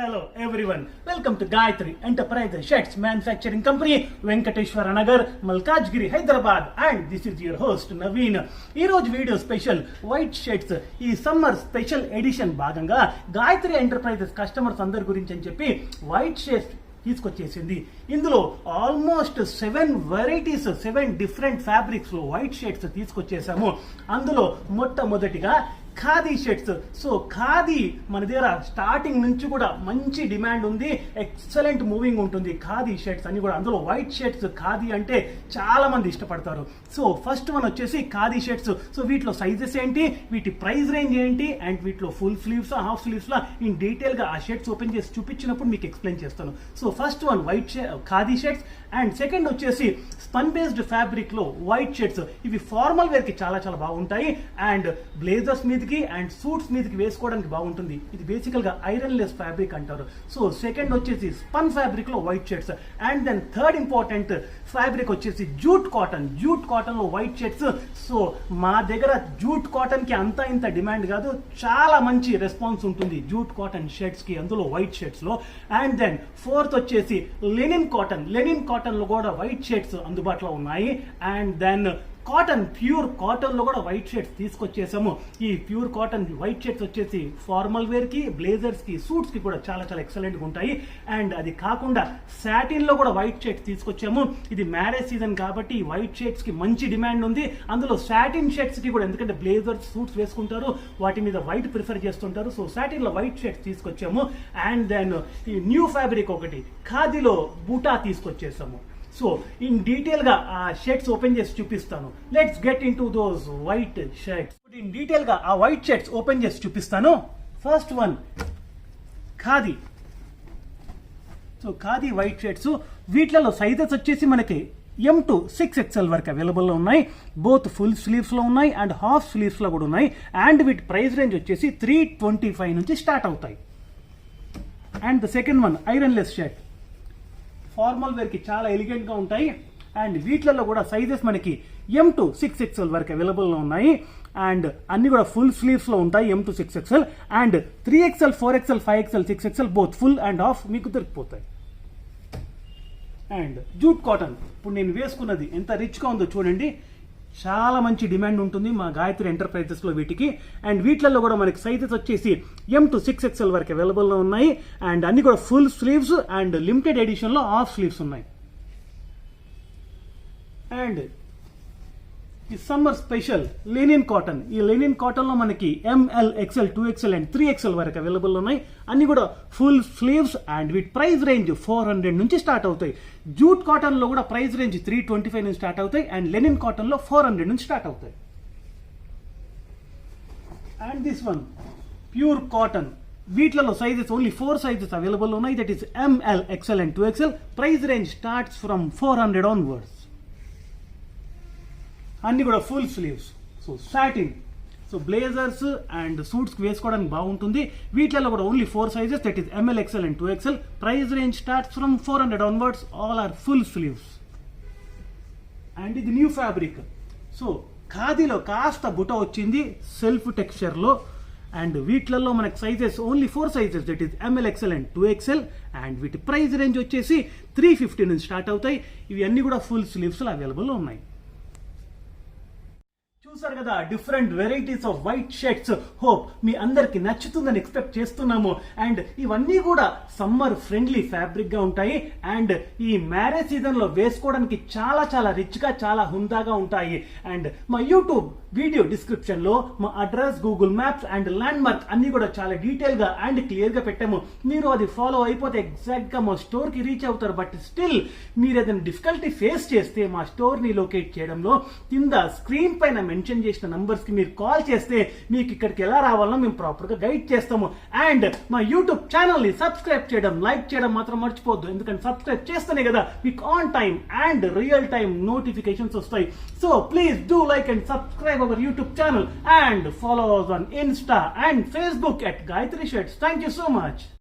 Hello everyone, welcome to Gayatri Enterprises Sheds Manufacturing Company, Venkateshwara Nagar, Malkajgiri, Hyderabad, and this is your host Naveen. ఈ రోజు video special white sheds ఈ summer special edition భాగంగా Gayatri enterprises customers అందరి గురించి అని చెప్పి white shades తీసుకొచ్చేసింది. ఇందులో ఆల్మోస్ట్ 7 వెరైటీస్ 7 డిఫరెంట్ ఫ్యాబ్రిక్స్ లో వైట్ షెడ్స్ తీసుకొచ్చేసాము. అందులో మొట్టమొదటిగా ఖాదీ షర్ట్స్. సో ఖాదీ మన దగ్గర స్టార్టింగ్ నుంచి కూడా మంచి డిమాండ్ ఉంది, ఎక్సలెంట్ మూవింగ్ ఉంటుంది ఖాదీ షర్ట్స్ అన్ని కూడా. అందులో వైట్ షర్ట్స్ ఖాదీ అంటే చాలా మంది ఇష్టపడతారు. సో ఫస్ట్ వన్ వచ్చేసి ఖాదీ షర్ట్స్. సో వీటిలో సైజెస్ ఏంటి, వీటి ప్రైస్ రేంజ్ ఏంటి, అండ్ వీటిలో full sleeves half sleeves law in detail గా ఆ షర్ట్స్ ఓపెన్ చేసి చూపించినప్పుడు మీకు ఎక్స్ప్లెయిన్ చేస్తాను. So first one white khadi shirts, and second వచ్చేసి స్పన్ బేస్డ్ ఫ్యాబ్రిక్ లో వైట్ షర్ట్స్. ఇవి ఫార్మల్ వేర్ కి చాలా చాలా బాగుంటాయి, అండ్ బ్లేజర్స్ మీదకి అండ్ సూట్స్ మీదకి వేసుకోవడానికి బాగుంటుంది. ఇది బేసికల్ గా ఐరన్ లెస్ ఫ్యాబ్రిక్ అంటారు. సో సెకండ్ వచ్చేసి స్పన్ ఫ్యాబ్రిక్ లో white shirts, and then third important fabric వచ్చేసి జూట్ కాటన్. జూట్ కాటన్ లో వైట్ షర్ట్స్. సో మా దగ్గర జూట్ కాటన్ కి అంతా ఇంత డిమాండ్ కాదు, చాలా మంచి రెస్పాన్స్ ఉంటుంది జూట్ కాటన్ షర్ట్స్ కి, అందులో వైట్ షర్ట్స్ లో. అండ్ దెన్ ఫోర్త్ వచ్చేసి లెనిన్ కాటన్. లెనిన్ కాటన్ లో కూడా వైట్ షర్ట్స్ అందుబాటులో ఉన్నాయి. And then cotton, pure cotton లో కూడా వైట్ షర్ట్స్ తీసుకొచ్చేసాము. ఈ ప్యూర్ కాటన్ వైట్ షర్ట్స్ వచ్చేసి ఫార్మల్ వేర్ కి, బ్లేజర్స్ కి, సూట్స్ కి కూడా చాలా చాలా ఎక్సలెంట్ గా ఉంటాయి. అండ్ అది కాకుండా సాటిన్ లో కూడా వైట్ షర్ట్స్ తీసుకొచ్చాము. ఇది మ్యారేజ్ సీజన్ కాబట్టి ఈ వైట్ షర్ట్స్ కి మంచి డిమాండ్ ఉంది. అందులో సాటిన్ షర్ట్స్ కి కూడా, ఎందుకంటే బ్లేజర్స్ సూట్స్ వేసుకుంటారు, వాటి మీద వైట్ ప్రిఫర్ చేస్తుంటారు. సో సాటిన్ లో వైట్ షర్ట్స్ తీసుకొచ్చాము. అండ్ దెన్ ఈ న్యూ ఫ్యాబ్రిక్ ఒకటి ఖాదీలో బూటా తీసుకొచ్చేసాము. సో ఇన్ డీటెయిల్ గా ఆ షర్ట్స్ ఓపెన్ చేసి చూపిస్తాను. Let's get into those white shirts. In detail గా ఆ వైట్ షర్ట్స్ ఓపెన్ చేసి చూపిస్తాను. First one khadi. So khadi white shirts, వీటిలలో సైజెస్ వచ్చేసి మనకి M to 6XL వరకు అవైలబుల్ లో ఉన్నాయి. బోత్ ఫుల్ స్లీవ్స్ లో ఉన్నాయి అండ్ హాఫ్ స్లీవ్స్ లో కూడా ఉన్నాయి. అండ్ వీటి ప్రైస్ రేంజ్ వచ్చేసి 325 నుంచి స్టార్ట్ అవుతాయి. And the second one ironless shirt. Formal wear కి చాలా ఎలిగెంట్ గా ఉంటాయి. అండ్ వీటిలలో కూడా సైజెస్ మనకి M to 6XL వరకు అవైలబుల్ లో ఉన్నాయి. అండ్ అన్ని కూడా ఫుల్ స్లీవ్స్ లో ఉంటాయి M to 6XL. And 3XL 4XL 5XL 6XL both full and half మీకు దొరికిపోతాయి. అండ్ జూట్ కాటన్, ఇప్పుడు నేను వేసుకున్నది ఎంత రిచ్ గా ఉందో చూడండి. చాలా మంచి డిమాండ్ ఉంటుంది మా గాయత్రి ఎంటర్ప్రైజెస్ లో వీటికి. అండ్ వీటిలలో కూడా మనకి సైజెస్ వచ్చేసి M to 6XL వరకు అవైలబుల్ లో ఉన్నాయి. అండ్ అన్ని కూడా full sleeves and limited edition లో హాఫ్ స్లీవ్స్ ఉన్నాయి. అండ్ ఈ సమ్మర్ స్పెషల్ లెనిన్ కాటన్. ఈ లెనిన్ కాటన్ లో మనకి ML XL 2XL and 3XL వరకు అవైలబుల్ ఉన్నాయి. అన్ని కూడా ఫుల్ స్లీవ్స్. అండ్ వీటి ప్రైస్ రేంజ్ 400 నుంచి స్టార్ట్ అవుతాయి. జూట్ కాటన్ లో కూడా ప్రైస్ రేంజ్ 325 నుంచి స్టార్ట్ అవుతాయి. అండ్ లెనిన్ కాటన్ లో 400 నుంచి స్టార్ట్ అవుతాయి. And this one pure cotton. వీటిలలో సైజెస్ ఓన్లీ 4 సైజెస్ అవైలబుల్ ఉన్నాయి. That is ML XL and 2XL. Price range starts from 400 onwards. అన్ని కూడా full sleeves. So satin, so blazers and suits వేసుకోవడానికి బాగుంటుంది. వీటిలో కూడా only 4 sizes, that is ML XL and 2XL. Price range starts from 400 onwards. All are full sleeves. And ఇది new fabric. So ఖాదీలో కాస్త బుట్ట వచ్చింది సెల్ఫ్ టెక్స్చర్ లో. అండ్ వీటిలలో మనకి sizes only 4 sizes, that is ML XL and 2XL. And వీటి price range వచ్చేసి 350 నుంచి స్టార్ట్ అవుతాయి. ఇవి అన్ని కూడా ఫుల్ స్లీవ్స్ లో అవైలబుల్ ఉన్నాయి. చూసారు కదా different varieties of white shirts. Hope మీ అందరికి నచ్చుతుందని ఎక్స్పెక్ట్ చేస్తున్నాము. అండ్ ఇవన్నీ కూడా సమ్మర్ ఫ్రెండ్లీ ఫ్యాబ్రిక్ గా ఉంటాయి. అండ్ ఈ మ్యారేజ్ సీజన్ లో వేసుకోవడానికి చాలా చాలా రిచ్ గా, చాలా హుందాగా ఉంటాయి. అండ్ మా యూట్యూబ్ వీడియో డిస్క్రిప్షన్ లో మా address, Google maps and land mark అన్ని కూడా చాలా డీటెయిల్ గా అండ్ క్లియర్ గా పెట్టాము. మీరు అది ఫాలో అయిపోతే ఎగ్జాక్ట్ గా మా స్టోర్ కి రీచ్ అవుతారు. బట్ స్టిల్ మీరు ఏదైనా డిఫికల్టీ ఫేస్ చేస్తే మా స్టోర్ ని లొకేట్ చేయడంలో కింద స్క్రీన్ పైన మెన్షన్ చేసిన నంబర్స్ కి మీరు కాల్ చేస్తే మీకు ఇక్కడికి ఎలా రావాలో మేము ప్రాపర్ గా గైడ్ చేస్తాము. అండ్ మా యూట్యూబ్ ఛానల్ ని సబ్స్క్రైబ్ చేయడం, లైక్ చేయడం మాత్రం మర్చిపోద్దు. ఎందుకంటే సబ్స్క్రైబ్ చేస్తేనే కదా మీకు on time and real time notifications వస్తాయి. So please do like and subscribe our YouTube channel and follow us on Insta and Facebook at Gayatri Sheds. Thank you so much.